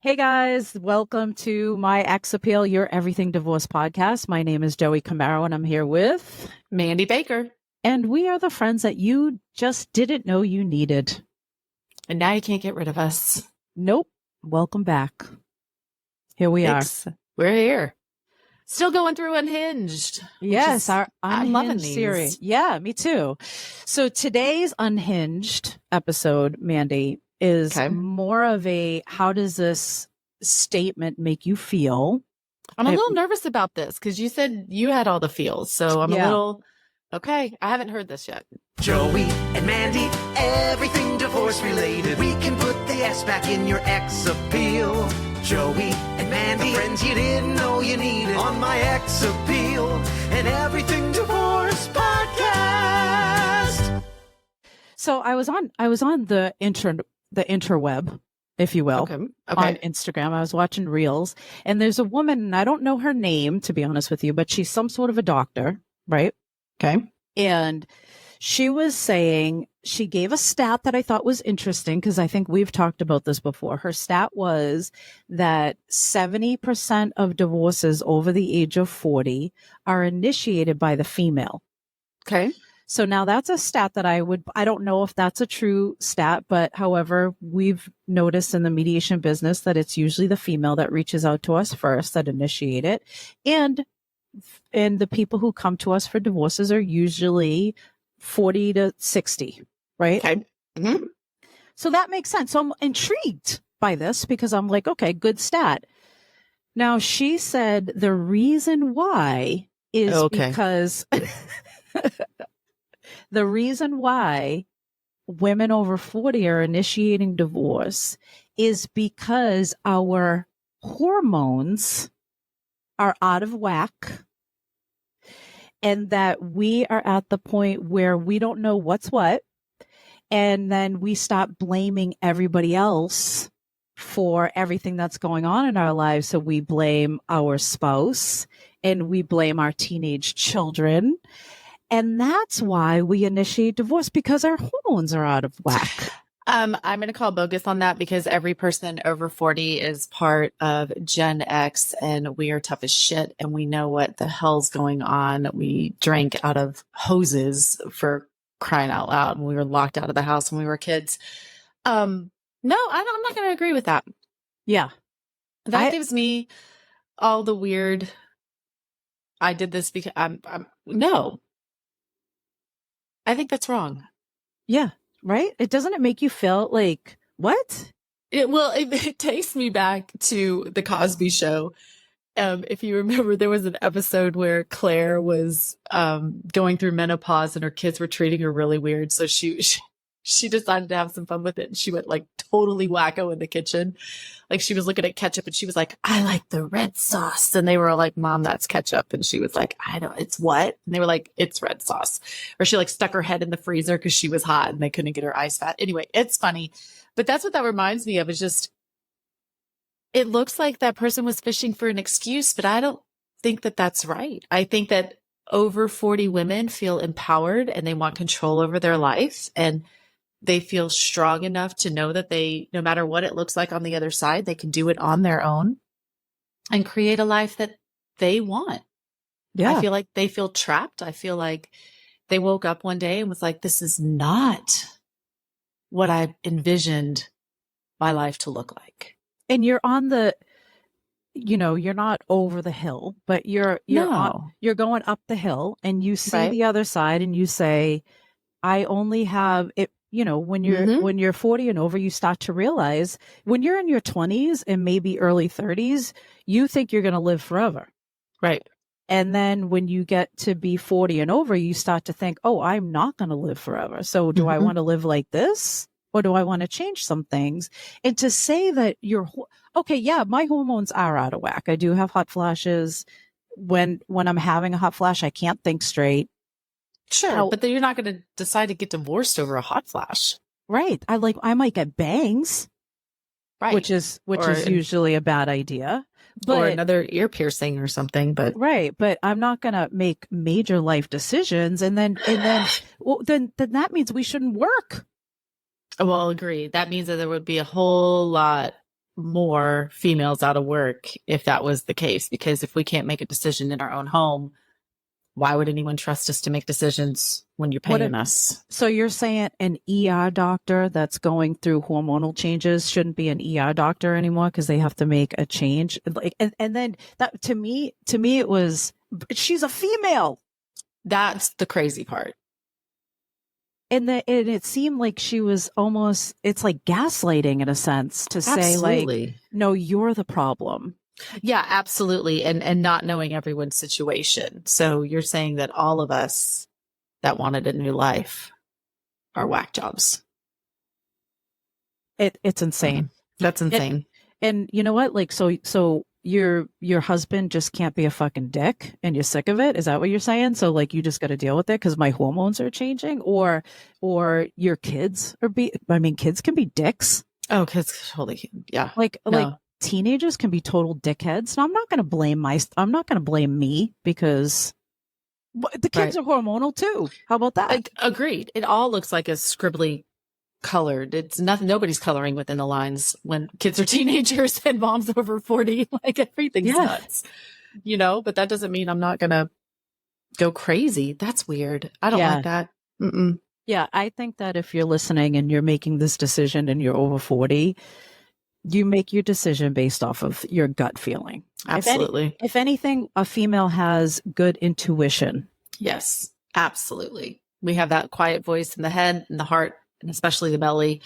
Hey guys, welcome to my Ex Appeal, Your Everything Divorce podcast. My name is Joie Camaro and I'm here with Mandy Baker. And we are the friends that you just didn't know you needed. And now you can't get rid of us. Nope. Welcome back. Here we are. We're here. Still going through Unhinged. Yes, our I'm loving these series. Yeah, me too. So today's Unhinged episode, Mandy, is more of a how does this statement make you feel? I'm a little nervous about this because you said you had all the feels. So I'm a little, okay, I haven't heard this yet. Joey and Mandy, everything divorce related. We can put the S back in your Ex Appeal. Joey and Mandy, friends you didn't know you needed on my Ex Appeal and Everything Divorce podcast. So I was on the interweb, if you will, on Instagram. I was watching Reels, and there's a woman, and I don't know her name, to be honest with you, but she's some sort of a doctor, right? Okay. And she was saying, she gave a stat that I thought was interesting because I think we've talked about this before. Her stat was that 70% of divorces over the age of 40 are initiated by the female. Okay. So now that's a stat that I don't know if that's a true stat, but however, we've noticed in the mediation business that it's usually the female that reaches out to us first, that initiate it. And the people who come to us for divorces are usually 40 to 60, right? Okay. Mm-hmm. So that makes sense. So I'm intrigued by this because I'm like, okay, good stat. Now she said the reason why is because the reason why women over 40 are initiating divorce is because our hormones are out of whack and that we are at the point where we don't know what's what. And then we stop blaming everybody else for everything that's going on in our lives. So we blame our spouse and we blame our teenage children. And that's why we initiate divorce, because our hormones are out of whack. I'm going to call bogus on that because every person over 40 is part of Gen X and we are tough as shit and we know what the hell's going on. We drank out of hoses, for crying out loud, when we were locked out of the house when we were kids. No, I'm not going to agree with that. Yeah. That gives me all the weird, I did this because no. I think that's wrong. Yeah. Right? Doesn't it make you feel like, what? It takes me back to the Cosby Show. If you remember, there was an episode where Claire was going through menopause and her kids were treating her really weird. So she decided to have some fun with it. And she went like totally wacko in the kitchen. Like she was looking at ketchup and she was like, I like the red sauce. And they were like, Mom, that's ketchup. And she was like, I don't, it's what? And they were like, it's red sauce. Or she like stuck her head in the freezer because she was hot and they couldn't get her ice fat. Anyway, it's funny. But that's what that reminds me of, is just, it looks like that person was fishing for an excuse, but I don't think that that's right. I think that over 40 women feel empowered and they want control over their life. And they feel strong enough to know that they, no matter what it looks like on the other side, they can do it on their own and create a life that they want. Yeah. I feel like they feel trapped. I feel like they woke up one day and was like, this is not what I envisioned my life to look like. And you're on the, you're not over the hill, but you're going up the hill and you see the other side and you say, I only have it. When you're 40 and over, you start to realize when you're in your 20s and maybe early 30s, you think you're going to live forever. Right. And then when you get to be 40 and over, you start to think, oh, I'm not going to live forever. So do I want to live like this? Or do I want to change some things? And to say that my hormones are out of whack. I do have hot flashes. When I'm having a hot flash, I can't think straight. Sure, but then you're not going to decide to get divorced over a hot flash. Right. I might get bangs. Right. Which is usually a bad idea. But, or another ear piercing or something. But right. But I'm not going to make major life decisions. And then that means we shouldn't work. Well, I'll agree. That means that there would be a whole lot more females out of work if that was the case, because if we can't make a decision in our own home, why would anyone trust us to make decisions when you're paying us? So you're saying an ER doctor that's going through hormonal changes shouldn't be an ER doctor anymore because they have to make a change? Like, and then that to me, it was, she's a female. That's the crazy part. And it seemed like she was almost, it's like gaslighting in a sense to say like, no, you're the problem. Yeah, absolutely. And not knowing everyone's situation. So you're saying that all of us that wanted a new life are whack jobs. It's insane. That's insane. And you know what? Like, so your husband just can't be a fucking dick and you're sick of it. Is that what you're saying? So like, you just got to deal with it because my hormones are changing, or your kids kids can be dicks. Oh, kids. Holy, yeah. Like teenagers can be total dickheads. And I'm not going to blame me because the kids are hormonal too. How about that? Agreed. It all looks like a scribbly colored. It's nothing. Nobody's coloring within the lines when kids are teenagers and mom's over 40. Like everything's nuts, but that doesn't mean I'm not going to go crazy. That's weird. I don't like that. Mm-mm. Yeah. I think that if you're listening and you're making this decision and you're over 40, you make your decision based off of your gut feeling. Absolutely. If anything, a female has good intuition. Yes, absolutely. We have that quiet voice in the head and the heart, and especially the belly,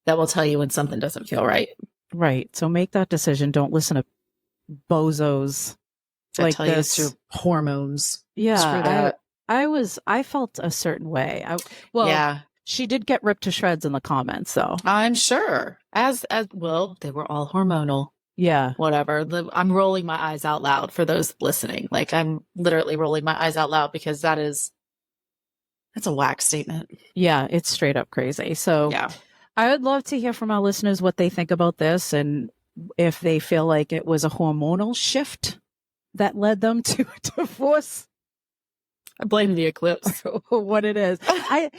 that will tell you when something doesn't feel right. Right. So make that decision. Don't listen to bozos that tell you it's your hormones. Yeah. Screw that. I felt a certain way. She did get ripped to shreds in the comments, though. I'm sure. As well, they were all hormonal. Yeah. Whatever. I'm rolling my eyes out loud for those listening. Like, I'm literally rolling my eyes out loud because that's a whack statement. Yeah, it's straight up crazy. So yeah, I would love to hear from our listeners what they think about this and if they feel like it was a hormonal shift that led them to divorce. I blame the eclipse. What it is. I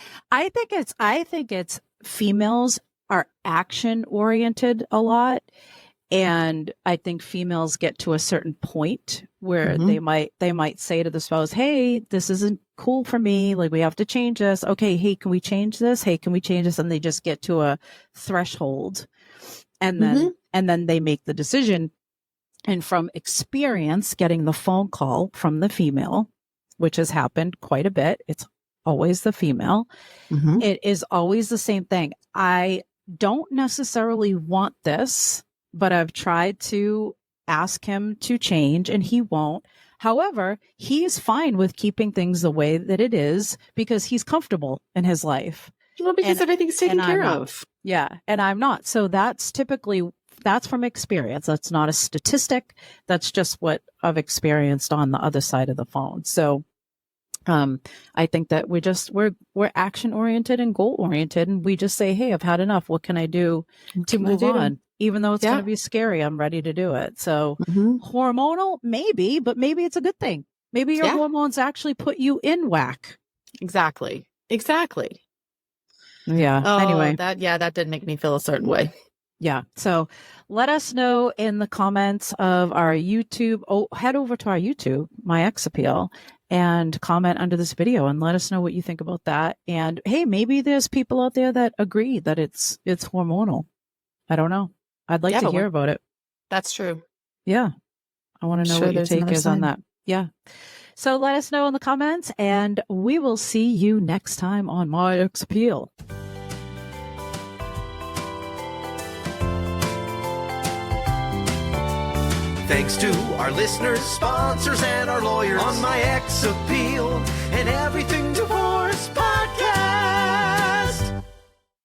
think it's females are action oriented a lot. And I think females get to a certain point where they might say to the spouse, hey, this isn't cool for me. Like, we have to change this. Okay. Hey, can we change this? Hey, can we change this? And they just get to a threshold and then they make the decision. And from experience, getting the phone call from the female, which has happened quite a bit. It's always the female. It is always the same thing. I don't necessarily want this, but I've tried to ask him to change and he won't. However, he's fine with keeping things the way that it is because he's comfortable in his life. Well, because everything's taken care of. Yeah. And I'm not. So that's from experience. That's not a statistic. That's just what I've experienced on the other side of the phone. So I think that we're action oriented and goal oriented, and we just say, hey, I've had enough. What can I do to move on? Even though it's going to be scary, I'm ready to do it. So hormonal, maybe, but maybe it's a good thing. Maybe your hormones actually put you in whack. Exactly. Yeah. Oh, anyway, that did make me feel a certain way. Yeah. So let us know in the comments of our YouTube. Oh, head over to our YouTube, My Ex Appeal, and comment under this video and let us know what you think about that. And hey, maybe there's people out there that agree that it's hormonal. I don't know. I'd like to hear about it. That's true. Yeah. I want to know what your take is on that. Yeah. So let us know in the comments and we will see you next time on My Ex Appeal. Thanks to our listeners, sponsors, and our lawyers on My Ex Appeal and Everything Divorce Podcast.